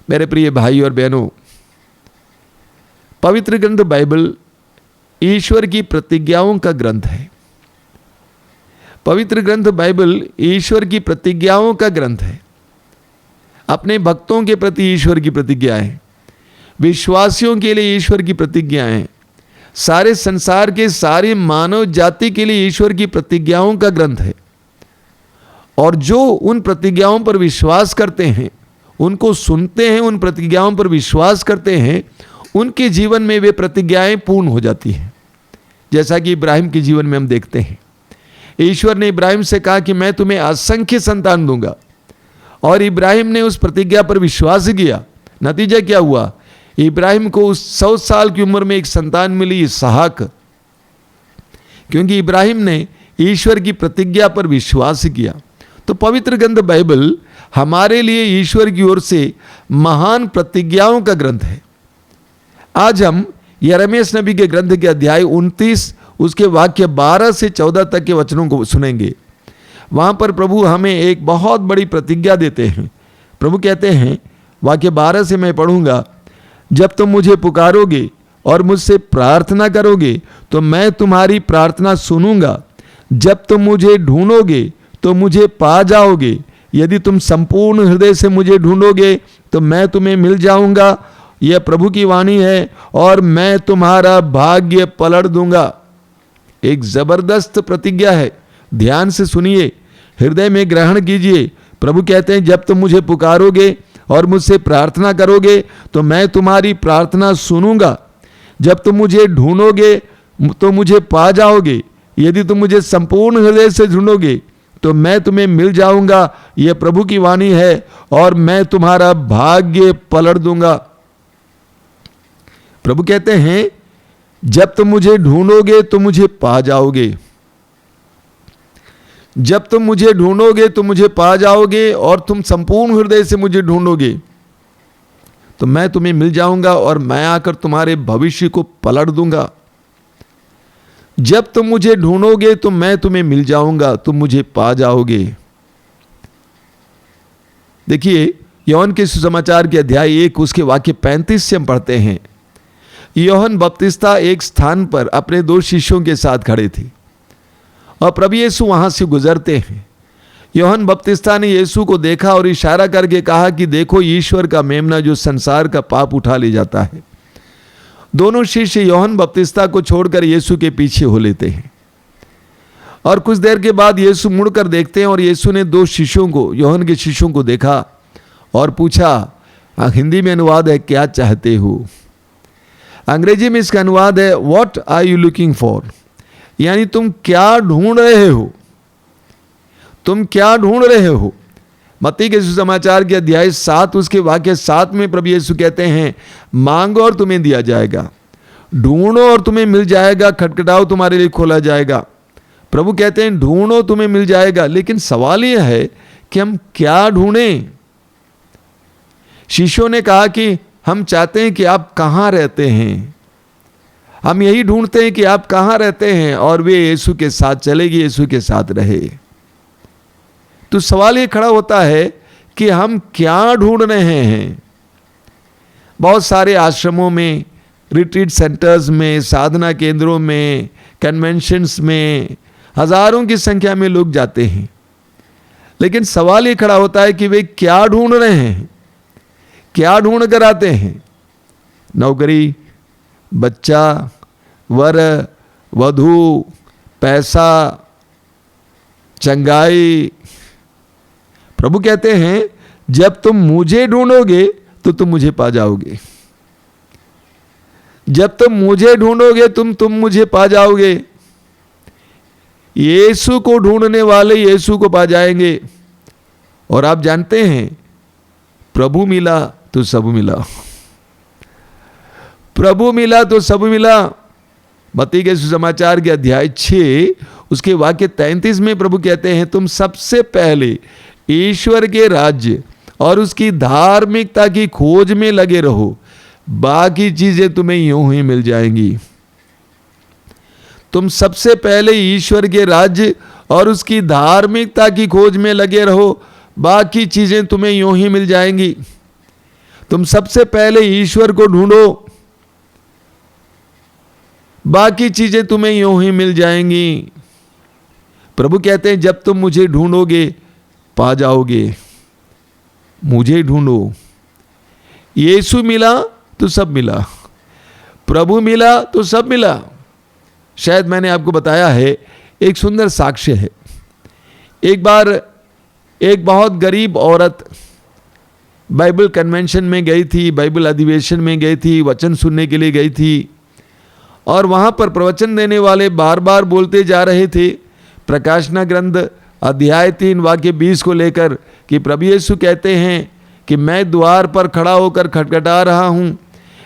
मेरे प्रिय भाई और बहनों, पवित्र ग्रंथ बाइबल ईश्वर की प्रतिज्ञाओं का ग्रंथ है। पवित्र ग्रंथ बाइबल ईश्वर की प्रतिज्ञाओं का ग्रंथ है। अपने भक्तों के प्रति ईश्वर की प्रतिज्ञाएं, विश्वासियों के लिए ईश्वर की प्रतिज्ञाएं, सारे संसार के सारी मानव जाति के लिए ईश्वर की प्रतिज्ञाओं का ग्रंथ है। और जो उन प्रतिज्ञाओं पर विश्वास करते हैं, उनको सुनते हैं, उन प्रतिज्ञाओं पर विश्वास करते हैं, उनके जीवन में वे प्रतिज्ञाएं पूर्ण हो जाती हैं। जैसा कि इब्राहिम के जीवन में हम देखते हैं, ईश्वर ने इब्राहिम से कहा कि मैं तुम्हें असंख्य संतान दूंगा, और इब्राहिम ने उस प्रतिज्ञा पर विश्वास किया। नतीजा क्या हुआ? इब्राहिम को उस 100 साल की उम्र में एक संतान मिली, इसहाक, क्योंकि इब्राहिम ने ईश्वर की प्रतिज्ञा पर विश्वास किया। तो पवित्र ग्रंथ बाइबल हमारे लिए ईश्वर की ओर से महान प्रतिज्ञाओं का ग्रंथ है। आज हम यिर्मयाह नबी के ग्रंथ के अध्याय 29 उसके वाक्य 12 से 14 तक के वचनों को सुनेंगे। वहां पर प्रभु हमें एक बहुत बड़ी प्रतिज्ञा देते हैं। प्रभु कहते हैं, वाक्य 12 से मैं पढ़ूंगा, जब तुम मुझे पुकारोगे और मुझसे प्रार्थना करोगे तो मैं तुम्हारी प्रार्थना सुनूंगा। जब तुम मुझे ढूंढोगे तो मुझे पा जाओगे। यदि तुम संपूर्ण हृदय से मुझे ढूंढोगे तो मैं तुम्हें मिल जाऊंगा। यह प्रभु की वाणी है, और मैं तुम्हारा भाग्य पलट दूंगा। एक जबरदस्त प्रतिज्ञा है, ध्यान से सुनिए, हृदय में ग्रहण कीजिए। प्रभु कहते हैं, जब तुम मुझे पुकारोगे और मुझसे प्रार्थना करोगे तो मैं तुम्हारी प्रार्थना सुनूंगा। जब तुम मुझे ढूंढोगे तो मुझे पा जाओगे। यदि तुम मुझे संपूर्ण हृदय से ढूंढोगे तो मैं तुम्हें मिल जाऊंगा। यह प्रभु की वाणी है, और मैं तुम्हारा भाग्य पलट दूंगा। प्रभु कहते हैं, जब तुम मुझे ढूंढोगे तो मुझे पा जाओगे। जब तुम मुझे ढूंढोगे तो मुझे पा जाओगे, और तुम संपूर्ण हृदय से मुझे ढूंढोगे तो मैं तुम्हें मिल जाऊंगा, और मैं आकर तुम्हारे भविष्य को पलट दूंगा। जब तुम मुझे ढूंढोगे तो मैं तुम्हें मिल जाऊंगा, तुम मुझे पा जाओगे। देखिए, यूहन्ना के सुसमाचार के अध्याय 1 उसके वाक्य 35 से हम पढ़ते हैं। यूहन्ना बपतिस्ता एक स्थान पर अपने 2 शिष्यों के साथ खड़े थे, और प्रभु यीशु वहां से गुजरते हैं। यूहन्ना बपतिस्ता ने यीशु को देखा और इशारा करके कहा कि देखो, ईश्वर का मेमना जो संसार का पाप उठा ले जाता है। दोनों शिष्य यूहन्ना बपतिस्ता को छोड़कर यीशु के पीछे हो लेते हैं, और कुछ देर के बाद यीशु मुड़कर देखते हैं, और यीशु ने 2 शिष्यों को, यूहन्ना के शिष्यों को देखा और पूछा, हिंदी में अनुवाद है, क्या चाहते हो? अंग्रेजी में इसका अनुवाद है, what are you looking for? यानी तुम क्या ढूंढ रहे हो? तुम क्या ढूंढ रहे हो? मत्ती के सुसमाचार के अध्याय 7 उसके वाक्य 7 में प्रभु यीशु कहते हैं, मांगो और तुम्हें दिया जाएगा, ढूंढो और तुम्हें मिल जाएगा, खटखटाओ तुम्हारे लिए खोला जाएगा। प्रभु कहते हैं, ढूंढो तुम्हें मिल जाएगा। लेकिन सवाल यह है कि हम क्या ढूंढें? शिष्यों ने कहा कि हम चाहते हैं कि आप कहाँ रहते हैं, हम यही ढूंढते हैं कि आप कहाँ रहते हैं, और वे यीशु के साथ चले गए, यीशु के साथ रहे। तो सवाल ये खड़ा होता है कि हम क्या ढूंढ रहे हैं? बहुत सारे आश्रमों में, रिट्रीट सेंटर्स में, साधना केंद्रों में, कन्वेंशंस में हजारों की संख्या में लोग जाते हैं, लेकिन सवाल ये खड़ा होता है कि वे क्या ढूंढ रहे हैं? क्या ढूंढ कर आते हैं? नौकरी, बच्चा, वर, वधू, पैसा, चंगाई। प्रभु कहते हैं, जब तुम मुझे ढूंढोगे तो तुम मुझे पा जाओगे। जब तुम मुझे ढूंढोगे तुम मुझे पा जाओगे। यीशु को ढूंढने वाले यीशु को पा जाएंगे। और आप जानते हैं, प्रभु मिला तो सब मिला। प्रभु मिला तो सब मिला। मत्ती के सुसमाचार के अध्याय 6 उसके वाक्य 33 में प्रभु कहते हैं, तुम सबसे पहले ईश्वर के राज्य और उसकी धार्मिकता की खोज में लगे रहो, बाकी चीजें तुम्हें यूं ही मिल जाएंगी। तुम सबसे पहले ईश्वर के राज्य और उसकी धार्मिकता की खोज में लगे रहो, बाकी चीजें तुम्हें यूं ही मिल जाएंगी। तुम सबसे पहले ईश्वर को ढूंढो, बाकी चीजें तुम्हें यूं ही मिल जाएंगी। प्रभु कहते हैं जब तुम मुझे ढूंढोगे पा जाओगे। मुझे ढूंढो। यीशु मिला तो सब मिला, प्रभु मिला तो सब मिला। शायद मैंने आपको बताया है, एक सुंदर साक्ष्य है। एक बार एक बहुत गरीब औरत बाइबल कन्वेंशन में गई थी, बाइबल अधिवेशन में गई थी, वचन सुनने के लिए गई थी। और वहाँ पर प्रवचन देने वाले बार बार बोलते जा रहे थे प्रकाशना ग्रंथ अध्याय 3 वाक्य 20 को लेकर कि प्रभु यीशु कहते हैं कि मैं द्वार पर खड़ा होकर खटखटा रहा हूँ,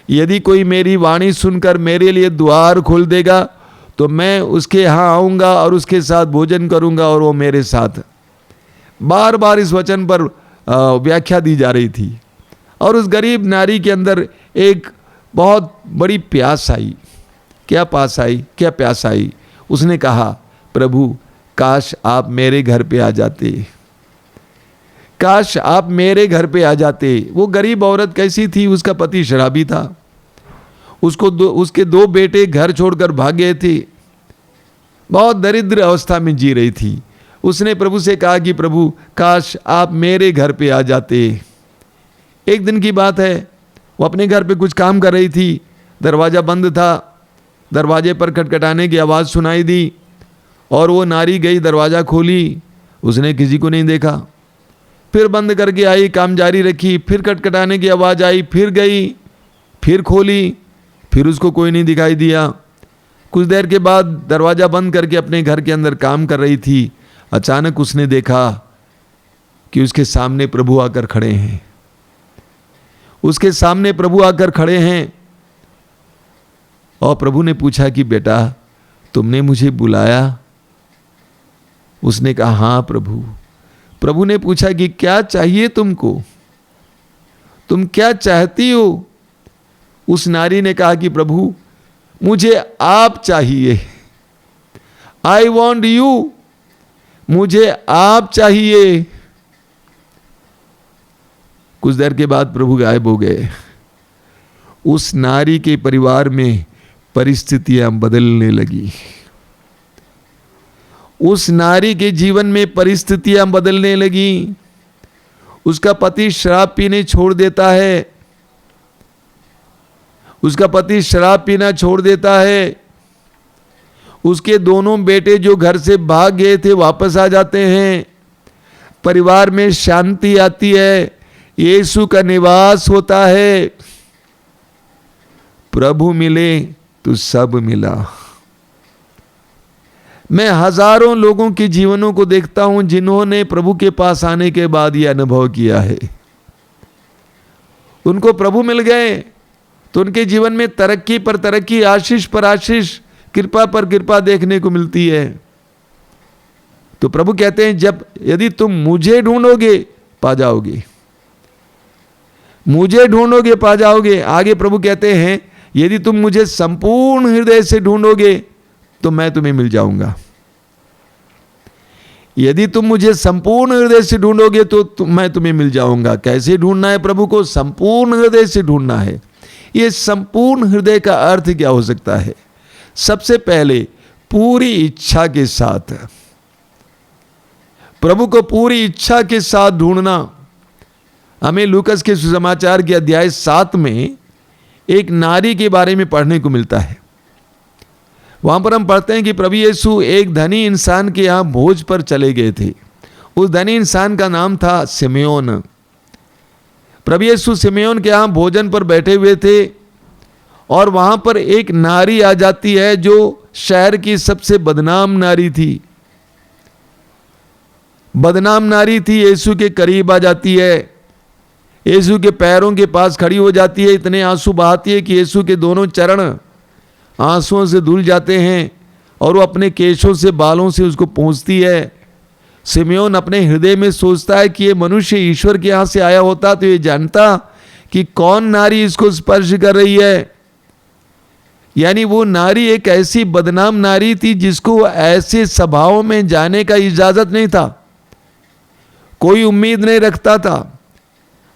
यदि कोई मेरी वाणी सुनकर मेरे लिए द्वार खोल देगा तो मैं उसके यहाँ आऊँगा और उसके साथ भोजन करूँगा और वो मेरे साथ। बार बार इस वचन पर व्याख्या दी जा रही थी। और उस गरीब नारी के अंदर एक बहुत बड़ी प्यास आई। क्या प्यास आई? उसने कहा, प्रभु काश आप मेरे घर पे आ जाते, काश आप मेरे घर पे आ जाते। वो गरीब औरत कैसी थी? उसका पति शराबी था, उसके 2 बेटे घर छोड़कर भाग गए थे, बहुत दरिद्र अवस्था में जी रही थी। उसने प्रभु से कहा कि प्रभु काश आप मेरे घर पे आ जाते। एक दिन की बात है, वो अपने घर पे कुछ काम कर रही थी, दरवाज़ा बंद था, दरवाजे पर खटखटाने की आवाज़ सुनाई दी और वो नारी गई, दरवाज़ा खोली, उसने किसी को नहीं देखा। फिर बंद करके आई, काम जारी रखी, फिर खटखटाने की आवाज़ आई, फिर गई, फिर खोली, फिर उसको कोई नहीं दिखाई दिया। कुछ देर के बाद दरवाज़ा बंद करके अपने घर के अंदर काम कर रही थी। अचानक उसने देखा कि उसके सामने प्रभु आकर खड़े हैं। उसके सामने प्रभु आकर खड़े हैं और प्रभु ने पूछा कि बेटा तुमने मुझे बुलाया? उसने कहा हाँ प्रभु। प्रभु ने पूछा कि क्या चाहिए तुमको, तुम क्या चाहती हो? उस नारी ने कहा कि प्रभु मुझे आप चाहिए, आई वॉन्ट यू, मुझे आप चाहिए। कुछ देर के बाद प्रभु गायब हो गए। उस नारी के परिवार में परिस्थितियां बदलने लगी। उस नारी के जीवन में परिस्थितियां बदलने लगी। उसका पति शराब पीने छोड़ देता है, उसका पति शराब पीना छोड़ देता है। उसके दोनों बेटे जो घर से भाग गए थे वापस आ जाते हैं। परिवार में शांति आती है, यीशु का निवास होता है। प्रभु मिले तो सब मिला। मैं हजारों लोगों के जीवनों को देखता हूं जिन्होंने प्रभु के पास आने के बाद यह अनुभव किया है। उनको प्रभु मिल गए तो उनके जीवन में तरक्की पर तरक्की, आशीष पर आशीष, कृपा पर कृपा देखने को मिलती है। तो प्रभु कहते हैं यदि तुम मुझे ढूंढोगे पा जाओगे, मुझे ढूंढोगे पा जाओगे। आगे प्रभु कहते हैं यदि तुम मुझे संपूर्ण हृदय से ढूंढोगे तो मैं तुम्हें मिल जाऊंगा। यदि तुम मुझे संपूर्ण हृदय से ढूंढोगे तो मैं तुम्हें मिल जाऊंगा। कैसे ढूंढना है प्रभु को? संपूर्ण हृदय से ढूंढना है। ये संपूर्ण हृदय का अर्थ क्या हो सकता है? सबसे पहले पूरी इच्छा के साथ, प्रभु को पूरी इच्छा के साथ ढूंढना। हमें लूकस के सुसमाचार के अध्याय 7 में एक नारी के बारे में पढ़ने को मिलता है। वहां पर हम पढ़ते हैं कि प्रभु यीशु एक धनी इंसान के यहां भोज पर चले गए थे। उस धनी इंसान का नाम था सिमयोन। प्रभु यीशु सिमयोन के यहां भोजन पर बैठे हुए थे और वहां पर एक नारी आ जाती है जो शहर की सबसे बदनाम नारी थी। बदनाम नारी थी, यीशु के करीब आ जाती है, यीशु के पैरों के पास खड़ी हो जाती है, इतने आंसू बहाती है कि यीशु के दोनों चरण आंसुओं से धुल जाते हैं और वो अपने केशों से, बालों से उसको पोंछती है। सिमयोन अपने हृदय में सोचता है कि ये मनुष्य ईश्वर के यहाँ से आया होता तो ये जानता कि कौन नारी इसको स्पर्श कर रही है। यानी वो नारी एक ऐसी बदनाम नारी थी जिसको ऐसे सभाओं में जाने का इजाजत नहीं था, कोई उम्मीद नहीं रखता था।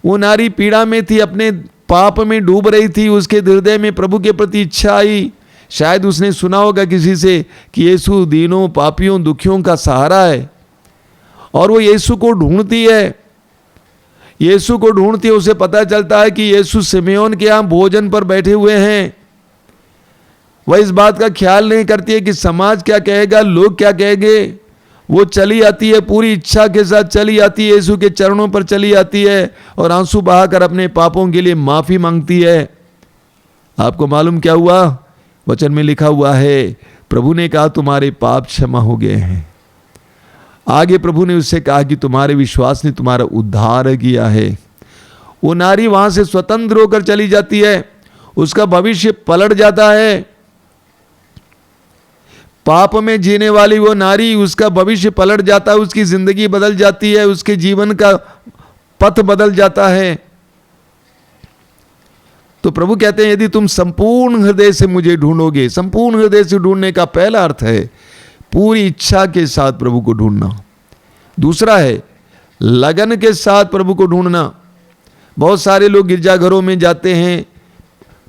वो नारी पीड़ा में थी, अपने पाप में डूब रही थी, उसके हृदय में प्रभु के प्रति इच्छा आई। शायद उसने सुना होगा किसी से कि यीशु दीनों, पापियों, दुखियों का सहारा है, और वो यीशु को ढूंढती है। यीशु को ढूंढती है, उसे पता चलता है कि यीशु सिमेयोन के यहाँ भोजन पर बैठे हुए हैं। वह इस बात का ख्याल नहीं करती है कि समाज क्या कहेगा, लोग क्या कहेंगे। वो चली आती है, पूरी इच्छा के साथ चली आती है, यीशु के चरणों पर चली आती है और आंसू बहाकर अपने पापों के लिए माफी मांगती है। आपको मालूम क्या हुआ? वचन में लिखा हुआ है, प्रभु ने कहा तुम्हारे पाप क्षमा हो गए हैं। आगे प्रभु ने उससे कहा कि तुम्हारे विश्वास ने तुम्हारा उद्धार किया है। वो नारी वहां से स्वतंत्र होकर चली जाती है, उसका भविष्य पलट जाता है। पाप में जीने वाली वो नारी, उसका भविष्य पलट जाता है, उसकी जिंदगी बदल जाती है, उसके जीवन का पथ बदल जाता है। तो प्रभु कहते हैं यदि तुम संपूर्ण हृदय से मुझे ढूंढोगे, संपूर्ण हृदय से ढूंढने का पहला अर्थ है पूरी इच्छा के साथ प्रभु को ढूंढना। दूसरा है लगन के साथ प्रभु को ढूंढना। बहुत सारे लोग गिरजाघरों में जाते हैं,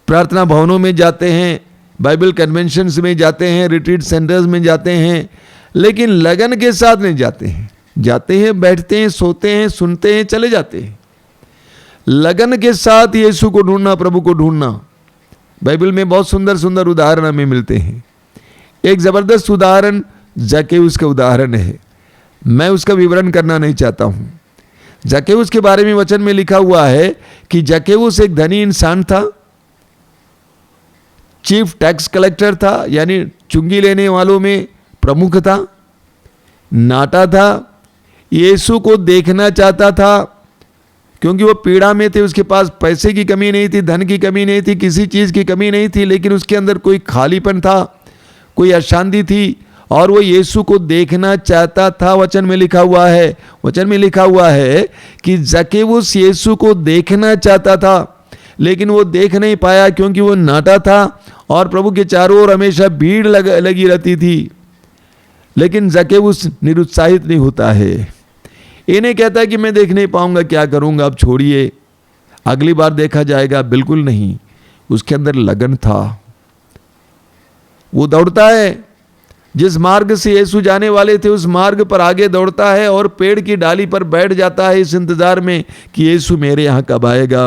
प्रार्थना भवनों में जाते हैं, बाइबल कन्वेंशंस में जाते हैं, रिट्रीट सेंटर्स में जाते हैं, लेकिन लगन के साथ नहीं जाते हैं। जाते हैं, बैठते हैं, सोते हैं, सुनते हैं, चले जाते हैं। लगन के साथ यीशु को ढूंढना, प्रभु को ढूंढना। बाइबल में बहुत सुंदर सुंदर उदाहरण हमें मिलते हैं। एक जबरदस्त उदाहरण जक्केउस का उदाहरण है। मैं उसका विवरण करना नहीं चाहता हूं। जक्केउस के बारे में वचन में लिखा हुआ है कि जक्केउस एक धनी इंसान था, चीफ टैक्स कलेक्टर था, यानी चुंगी लेने वालों में प्रमुख था, नाटा था, यीशु को देखना चाहता था क्योंकि वो पीड़ा में थे। उसके पास पैसे की कमी नहीं थी, धन की कमी नहीं थी, किसी चीज की कमी नहीं थी, लेकिन उसके अंदर कोई खालीपन था, कोई अशांति थी और वो यीशु को देखना चाहता था। वचन में लिखा हुआ है, वचन में लिखा हुआ है कि जक्केउस यीशु को देखना चाहता था, लेकिन वो देख नहीं पाया क्योंकि वो नाटा था और प्रभु के चारों ओर हमेशा भीड़ लगी रहती थी। लेकिन जक्केउस निरुत्साहित नहीं होता है। इन्हें कहता है कि मैं देख नहीं पाऊंगा, क्या करूंगा, अब छोड़िए, अगली बार देखा जाएगा। बिल्कुल नहीं, उसके अंदर लगन था। वो दौड़ता है, जिस मार्ग से यीशु जाने वाले थे उस मार्ग पर आगे दौड़ता है और पेड़ की डाली पर बैठ जाता है इस इंतजार में कि यीशु मेरे यहां कब आएगा।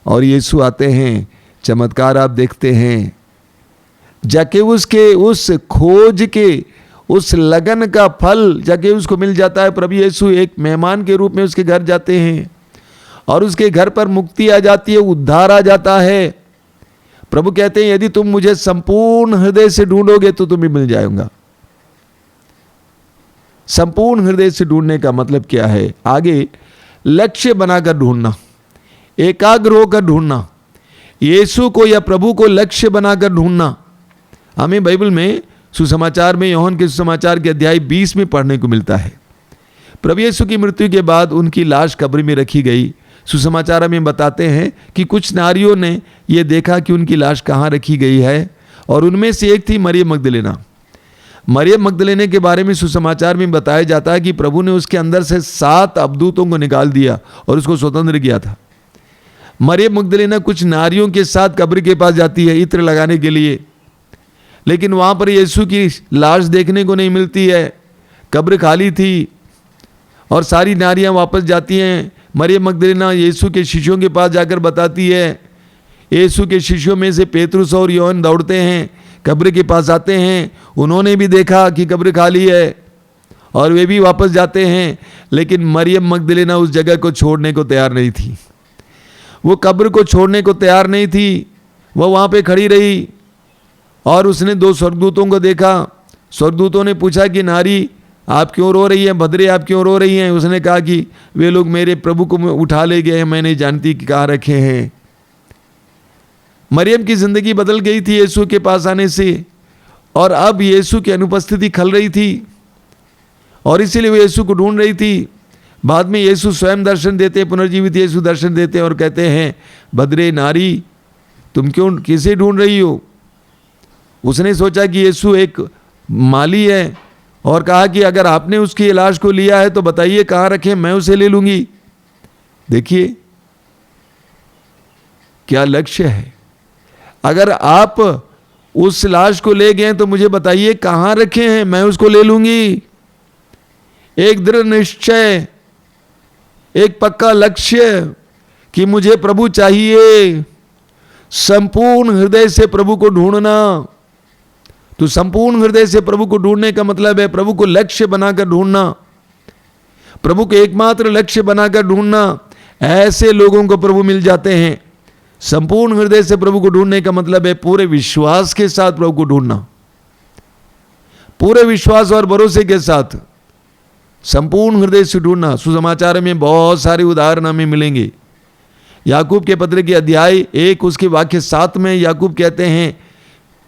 और यीशु आते हैं, चमत्कार आप देखते हैं। जक्केउस के उस खोज के, उस लगन का फल जक्केउस को मिल जाता है। प्रभु यीशु एक मेहमान के रूप में उसके घर जाते हैं और उसके घर पर मुक्ति आ जाती है, उद्धार आ जाता है। प्रभु कहते हैं यदि तुम मुझे संपूर्ण हृदय से ढूंढोगे तो तुम्हें मिल जाऊंगा। संपूर्ण हृदय से ढूंढने का मतलब क्या है? आगे लक्ष्य बनाकर ढूंढना, एकाग्र होकर ढूंढना, यीशु को या प्रभु को लक्ष्य बनाकर ढूंढना। हमें बाइबल में सुसमाचार में, यूहन्ना के सुसमाचार के अध्याय 20 में पढ़ने को मिलता है। प्रभु यीशु की मृत्यु के बाद उनकी लाश कब्र में रखी गई। सुसमाचार में बताते हैं कि कुछ नारियों ने यह देखा कि उनकी लाश कहाँ रखी गई है, और उनमें से एक थी मरियम मगदलेना। मरियम मगदलेने के बारे में सुसमाचार में बताया जाता है कि प्रभु ने उसके अंदर से 7 अबदूतों को निकाल दिया और उसको स्वतंत्र किया था। मरियम मगदलेना कुछ नारियों के साथ कब्र के पास जाती है इत्र लगाने के लिए, लेकिन वहां पर यीशु की लाश देखने को नहीं मिलती है। कब्र खाली थी और सारी नारियां वापस जाती हैं। मरियम मगदलेना यीशु के शिष्यों के पास जाकर बताती है। यीशु के शिष्यों में से पेतरुस और यूहन्ना दौड़ते हैं, कब्र के पास आते हैं। उन्होंने भी देखा कि कब्र खाली है और वे भी वापस जाते हैं, लेकिन मरियम मगदलेना उस जगह को छोड़ने को तैयार नहीं थी। वो कब्र को छोड़ने को तैयार नहीं थी। वह वहाँ पे खड़ी रही और उसने 2 स्वर्गदूतों को देखा। स्वर्गदूतों ने पूछा कि नारी आप क्यों रो रही हैं, भद्रे आप क्यों रो रही हैं? उसने कहा कि वे लोग मेरे प्रभु को उठा ले गए हैं, मैं नहीं जानती कि कहाँ रखे हैं। मरियम की जिंदगी बदल गई थी यीशु के पास आने से, और अब यीशु की अनुपस्थिति खल रही थी और इसीलिए वो यीशु को ढूंढ रही थी। बाद में यीशु स्वयं दर्शन देते, पुनर्जीवित यीशु दर्शन देते और कहते हैं, भद्रे नारी तुम क्यों किसे ढूंढ रही हो? उसने सोचा कि यीशु एक माली है और कहा कि अगर आपने उसकी लाश को लिया है तो बताइए कहाँ रखें, मैं उसे ले लूंगी। देखिए क्या लक्ष्य है। अगर आप उस लाश को ले गए तो मुझे बताइए कहां रखे हैं, मैं उसको ले लूंगी। एक दृढ़ निश्चय, एक पक्का लक्ष्य कि मुझे प्रभु चाहिए, संपूर्ण हृदय से प्रभु को ढूंढना। तो संपूर्ण हृदय से प्रभु को ढूंढने का मतलब है प्रभु को लक्ष्य बनाकर ढूंढना, प्रभु को एकमात्र लक्ष्य बनाकर ढूंढना। ऐसे लोगों को प्रभु मिल जाते हैं। संपूर्ण हृदय से प्रभु को ढूंढने का मतलब है पूरे विश्वास के साथ प्रभु को ढूंढना, पूरे विश्वास और भरोसे के साथ संपूर्ण हृदय से ढूंढना। सुसमाचार में बहुत सारे उदाहरण हमें मिलेंगे। याकूब के पत्र के अध्याय 1 उसके वाक्य 7 में याकूब कहते हैं,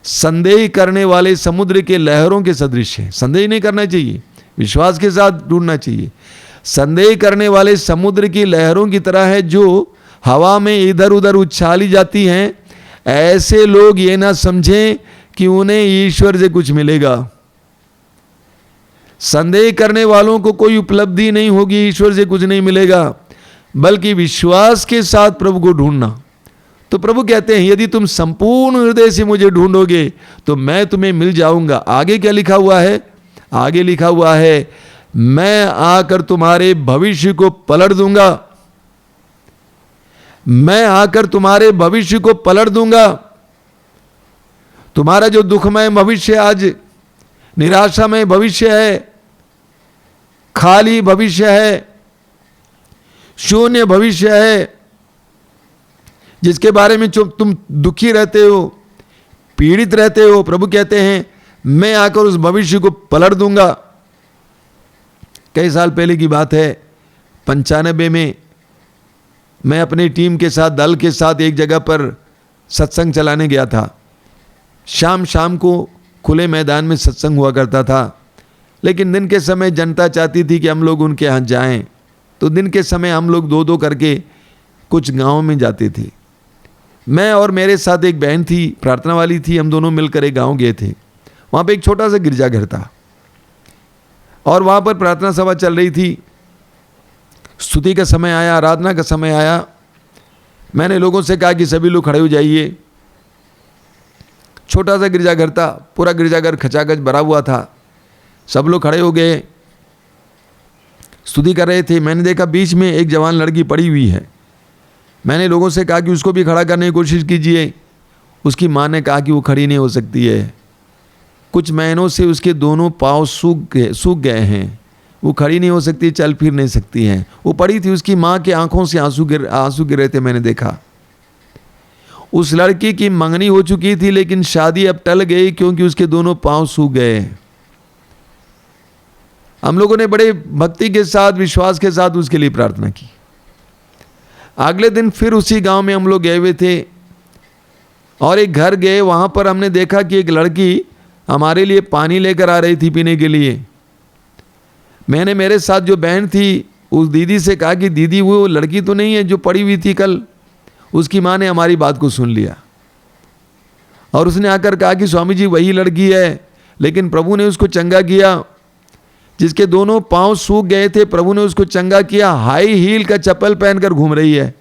संदेह करने वाले समुद्र के लहरों के सदृश है। संदेह नहीं करना चाहिए, विश्वास के साथ ढूंढना चाहिए। संदेह करने वाले समुद्र की लहरों की तरह है जो हवा में इधर उधर उछाली जाती हैं। ऐसे लोग ये ना समझें कि उन्हें ईश्वर से कुछ मिलेगा। संदेह करने वालों को कोई उपलब्धि नहीं होगी, ईश्वर से कुछ नहीं मिलेगा, बल्कि विश्वास के साथ प्रभु को ढूंढना। तो प्रभु कहते हैं यदि तुम संपूर्ण हृदय से मुझे ढूंढोगे तो मैं तुम्हें मिल जाऊंगा। आगे क्या लिखा हुआ है? आगे लिखा हुआ है, मैं आकर तुम्हारे भविष्य को पलट दूंगा। मैं आकर तुम्हारे भविष्य को पलट दूंगा। तुम्हारा जो दुखमय भविष्य आज निराशामय भविष्य है, खाली भविष्य है, शून्य भविष्य है, जिसके बारे में तुम दुखी रहते हो, पीड़ित रहते हो, प्रभु कहते हैं मैं आकर उस भविष्य को पलट दूंगा। कई साल पहले की बात है, 95 में मैं अपनी टीम के साथ, दल के साथ एक जगह पर सत्संग चलाने गया था। शाम शाम को खुले मैदान में सत्संग हुआ करता था, लेकिन दिन के समय जनता चाहती थी कि हम लोग उनके यहाँ जाएं, तो दिन के समय हम लोग 2-2 करके कुछ गाँव में जाते थे। मैं और मेरे साथ एक बहन थी, प्रार्थना वाली थी, हम दोनों मिलकर एक गाँव गए थे। वहाँ पे एक छोटा सा गिरजाघर था और वहाँ पर प्रार्थना सभा चल रही थी। स्तुति का समय आया, आराधना का समय आया। मैंने लोगों से कहा कि सभी लोग खड़े हो जाइए। छोटा सा गिरजाघर था, पूरा गिरजाघर खचाखच भरा हुआ था। सब लोग खड़े हो गए, स्तुति कर रहे थे। मैंने देखा बीच में एक जवान लड़की पड़ी हुई है। मैंने लोगों से कहा कि उसको भी खड़ा करने की कोशिश कीजिए। उसकी माँ ने कहा कि वो खड़ी नहीं हो सकती है, कुछ महीनों से उसके दोनों पाँव सूख गए हैं, वो खड़ी नहीं हो सकती, चल फिर नहीं सकती हैं। वो पड़ी थी, उसकी माँ की आंखों से आंसू गिर रहे थे। मैंने देखा उस लड़की की मंगनी हो चुकी थी, लेकिन शादी अब टल गई क्योंकि उसके दोनों पाँव सूख गए। हम लोगों ने बड़े भक्ति के साथ, विश्वास के साथ उसके लिए प्रार्थना की। अगले दिन फिर उसी गांव में हम लोग गए हुए थे और एक घर गए। वहाँ पर हमने देखा कि एक लड़की हमारे लिए पानी लेकर आ रही थी पीने के लिए। मैंने मेरे साथ जो बहन थी उस दीदी से कहा कि दीदी वो लड़की तो नहीं है जो पड़ी हुई थी कल। उसकी माँ ने हमारी बात को सुन लिया और उसने आकर कहा कि स्वामी जी वही लड़की है, लेकिन प्रभु ने उसको चंगा किया। जिसके दोनों पांव सूख गए थे, प्रभु ने उसको चंगा किया। हाई हील का चप्पल पहनकर घूम रही है।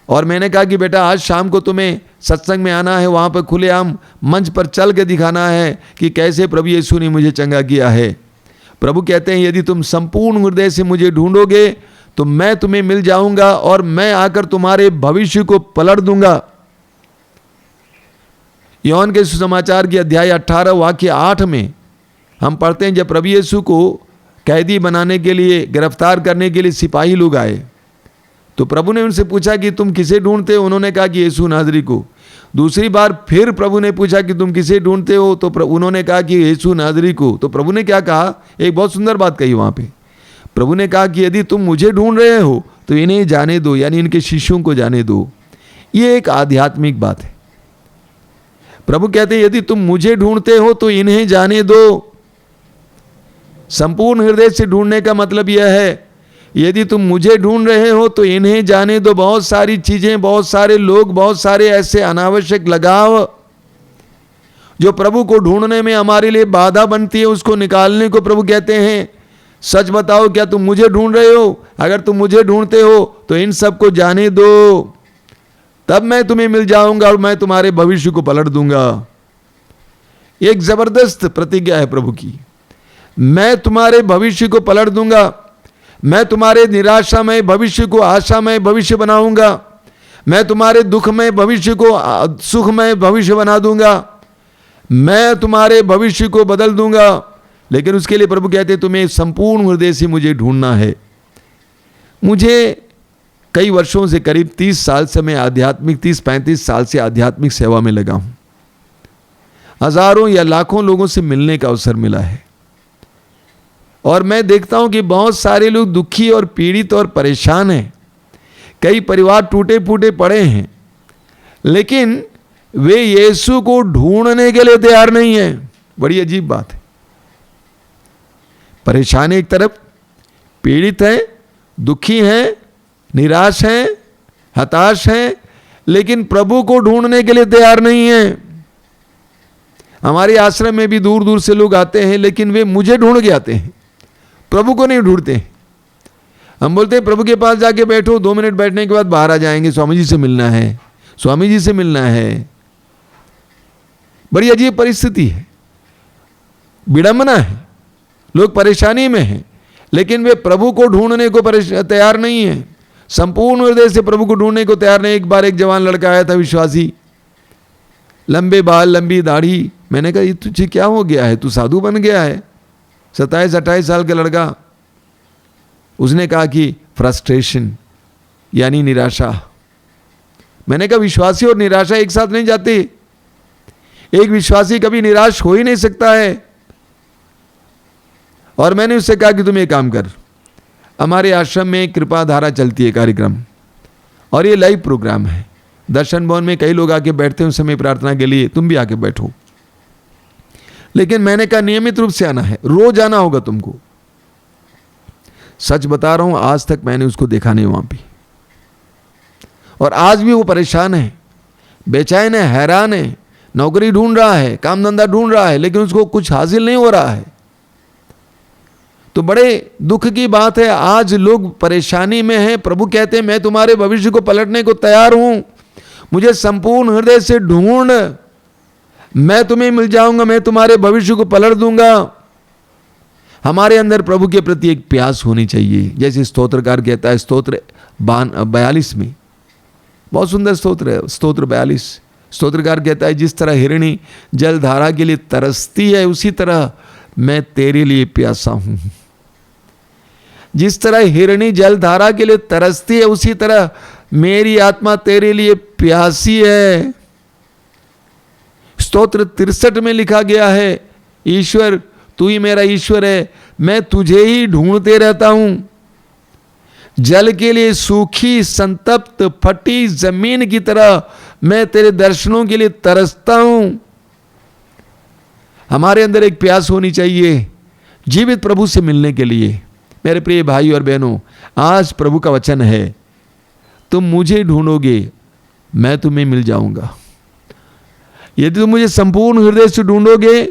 और मैंने कहा कि बेटा आज शाम को तुम्हें सत्संग में आना है, वहां पर खुलेआम मंच पर चल के दिखाना है कि कैसे प्रभु यीशु ने मुझे चंगा किया है। प्रभु कहते हैं यदि तुम संपूर्ण हृदय से मुझे ढूंढोगे तो मैं तुम्हें मिल जाऊंगा और मैं आकर तुम्हारे भविष्य को पलट दूंगा। यूहन्ना के सुसमाचार के अध्याय 18 वाक्य 8 में हम पढ़ते हैं, जब प्रभु यीशु को कैदी बनाने के लिए, गिरफ्तार करने के लिए सिपाही लोग आए तो प्रभु ने उनसे पूछा कि तुम किसे ढूंढते हो? उन्होंने कहा कि यीशु नाज़री को। दूसरी बार फिर प्रभु ने पूछा कि तुम किसे ढूंढते हो? तो उन्होंने कहा कि यीशु नाज़री को। तो प्रभु ने क्या कहा? एक बहुत सुंदर बात कही वहाँ पे। प्रभु ने कहा कि यदि तुम मुझे ढूंढ रहे हो तो इन्हें जाने दो, यानी इनके शिष्यों को जाने दो। ये एक आध्यात्मिक बात है। प्रभु कहते हैं यदि तुम मुझे ढूंढते हो तो इन्हें जाने दो। संपूर्ण हृदय से ढूंढने का मतलब यह है, यदि तुम मुझे ढूंढ रहे हो तो इन्हें जाने दो। बहुत सारी चीजें, बहुत सारे लोग, बहुत सारे ऐसे अनावश्यक लगाव जो प्रभु को ढूंढने में हमारे लिए बाधा बनती है, उसको निकालने को प्रभु कहते हैं सच बताओ, क्या तुम मुझे ढूंढ रहे हो? अगर तुम मुझे ढूंढते हो तो इन सबको जाने दो, तब मैं तुम्हें मिल जाऊंगा और मैं तुम्हारे भविष्य को पलट दूंगा। एक जबरदस्त प्रतिज्ञा है प्रभु की। मैं तुम्हारे भविष्य को पलट दूंगा, मैं तुम्हारे निराशामय भविष्य को आशामय भविष्य बनाऊंगा, मैं तुम्हारे दुखमय भविष्य को सुखमय भविष्य बना दूंगा, मैं तुम्हारे भविष्य को बदल दूंगा। लेकिन उसके लिए प्रभु कहते तुम्हें संपूर्ण हृदय से मुझे ढूंढना है। मुझे कई वर्षों से, करीब 30 साल से मैं आध्यात्मिक 30-35 साल से आध्यात्मिक सेवा में लगा हूं। हजारों या लाखों लोगों से मिलने का अवसर मिला है और मैं देखता हूं कि बहुत सारे लोग दुखी और पीड़ित और परेशान हैं। कई परिवार टूटे फूटे पड़े हैं, लेकिन वे यीशु को ढूंढने के लिए तैयार नहीं है। बड़ी अजीब बात है। परेशान एक तरफ, पीड़ित हैं, दुखी हैं, निराश हैं, हताश हैं, लेकिन प्रभु को ढूंढने के लिए तैयार नहीं है। हमारे आश्रम में भी दूर दूर से लोग आते हैं, लेकिन वे मुझे ढूंढ के आते हैं, प्रभु को नहीं ढूंढते। हम बोलते हैं प्रभु के पास जाके बैठो, 2 मिनट बैठने के बाद बाहर आ जाएंगे, स्वामी जी से मिलना है, स्वामी जी से मिलना है। बड़ी अजीब परिस्थिति है, विडंबना है। लोग परेशानी में हैं, लेकिन वे प्रभु को ढूंढने को तैयार नहीं है, संपूर्ण हृदय से प्रभु को ढूंढने को तैयार नहीं। एक बार एक जवान लड़का आया था, विश्वासी, लंबे बाल, लंबी दाढ़ी। मैंने कहा ये तुझे क्या हो गया है, तू साधु बन गया है? 27-28 साल का लड़का। उसने कहा कि फ्रस्ट्रेशन यानी निराशा। मैंने कहा विश्वासी और निराशा एक साथ नहीं जाते। एक विश्वासी कभी निराश हो ही नहीं सकता है। और मैंने उससे कहा कि तुम एक काम कर, हमारे आश्रम में कृपा धारा चलती है कार्यक्रम, और ये लाइव प्रोग्राम है। दर्शन भवन में कई लोग आके बैठते हैं उस समय प्रार्थना के लिए, तुम भी आके बैठो। लेकिन मैंने कहा नियमित रूप से आना है, रोज आना होगा तुमको। सच बता रहा हूं, आज तक मैंने उसको देखा नहीं वहां पे। और आज भी वो परेशान है, बेचैन है, हैरान है, नौकरी ढूंढ रहा है, काम धंधा ढूंढ रहा है, लेकिन उसको कुछ हासिल नहीं हो रहा है। तो बड़े दुख की बात है, आज लोग परेशानी में हैं। प्रभु कहते हैं मैं तुम्हारे भविष्य को पलटने को तैयार हूं, मुझे संपूर्ण हृदय से ढूंढ, मैं तुम्हें मिल जाऊंगा, मैं तुम्हारे भविष्य को पलट दूंगा। हमारे अंदर प्रभु के प्रति एक प्यास होनी चाहिए। जैसे स्तोत्रकार कहता है, स्तोत्र 42 में, बहुत सुंदर स्तोत्र है, स्तोत्र 42। स्तोत्रकार कहता है जिस तरह हिरणी जल धारा के लिए तरसती है, उसी तरह मैं तेरे लिए प्यासा हूं। जिस तरह हिरणी जल धारा के लिए तरसती है, उसी तरह मेरी आत्मा तेरे लिए प्यासी है। स्तोत्र 63 में लिखा गया है, ईश्वर तू ही मेरा ईश्वर है, मैं तुझे ही ढूंढते रहता हूं। जल के लिए सूखी, संतप्त, फटी जमीन की तरह मैं तेरे दर्शनों के लिए तरसता हूं। हमारे अंदर एक प्यास होनी चाहिए जीवित प्रभु से मिलने के लिए। मेरे प्रिय भाई और बहनों, आज प्रभु का वचन है, तुम मुझे ढूंढोगे, मैं तुम्हें मिल जाऊंगा। यदि तुम मुझे संपूर्ण हृदय से ढूंढोगे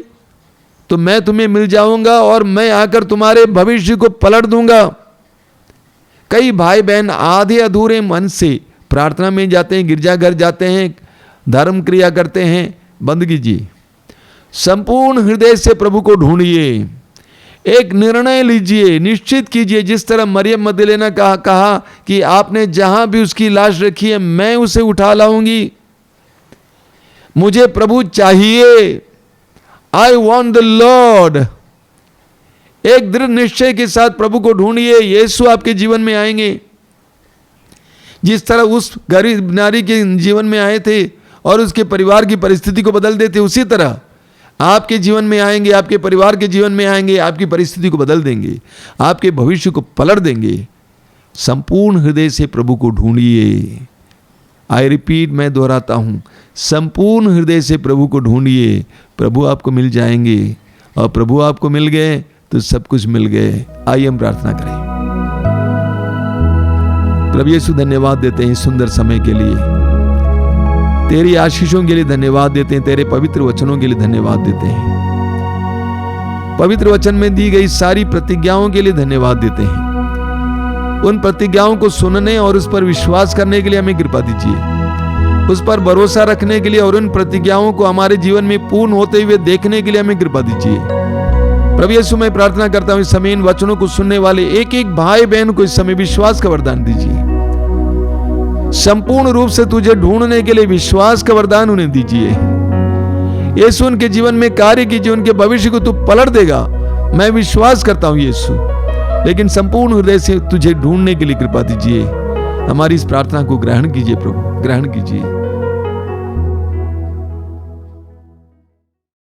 तो मैं तुम्हें मिल जाऊंगा और मैं आकर तुम्हारे भविष्य को पलट दूंगा। कई भाई बहन आधे अधूरे मन से प्रार्थना में जाते हैं, गिरजाघर जाते हैं, धर्म क्रिया करते हैं। बंद कीजिए, संपूर्ण हृदय से प्रभु को ढूंढिए, एक निर्णय लीजिए, निश्चित कीजिए। जिस तरह मरियम मगदलेना कहा कि आपने जहां भी उसकी लाश रखी है मैं उसे उठा लाऊंगी, मुझे प्रभु चाहिए, आई वॉन्ट द लॉर्ड। एक दृढ़ निश्चय के साथ प्रभु को ढूंढिए, यीशु आपके जीवन में आएंगे। जिस तरह उस गरीब नारी के जीवन में आए थे और उसके परिवार की परिस्थिति को बदल देते, उसी तरह आपके जीवन में आएंगे, आपके परिवार के जीवन में आएंगे, आपकी परिस्थिति को बदल देंगे, आपके भविष्य को पलट देंगे। संपूर्ण हृदय से प्रभु को ढूंढिए। आई रिपीट, मैं दोहराता हूं, संपूर्ण हृदय से प्रभु को ढूंढिए, प्रभु आपको मिल जाएंगे। और प्रभु आपको मिल गए तो सब कुछ मिल गए। आइए हम प्रार्थना करें। प्रभु यीशु, धन्यवाद देते हैं सुंदर समय के लिए, तेरी आशीषों के लिए धन्यवाद देते हैं, तेरे पवित्र वचनों के लिए धन्यवाद देते हैं। पवित्र वचन में दी गई सारी प्रतिज्ञाओं के लिए धन्यवाद देते हैं। उन प्रतिज्ञाओं को सुनने और उस पर विश्वास करने के लिए हमें कृपा दीजिए, उस पर भरोसा रखने के लिए और उन प्रतिज्ञाओं को हमारे जीवन में पूर्ण होते हुए देखने के लिए हमें कृपा दीजिए। प्रभु यीशु मैं प्रार्थना करता हूं इस समय इन वचनों को सुनने वाले एक एक भाई बहन को इस समय विश्वास का वरदान दीजिए। संपूर्ण रूप से तुझे ढूंढने के लिए विश्वास का वरदान उन्हें दीजिए। यीशु उनके जीवन में कार्य कीजिए, उनके भविष्य को तू पलट देगा, मैं विश्वास करता हूं यीशु। लेकिन संपूर्ण हृदय से तुझे ढूंढने के लिए कृपा दीजिए। हमारी इस प्रार्थना को ग्रहण कीजिए प्रभु, ग्रहण कीजिए।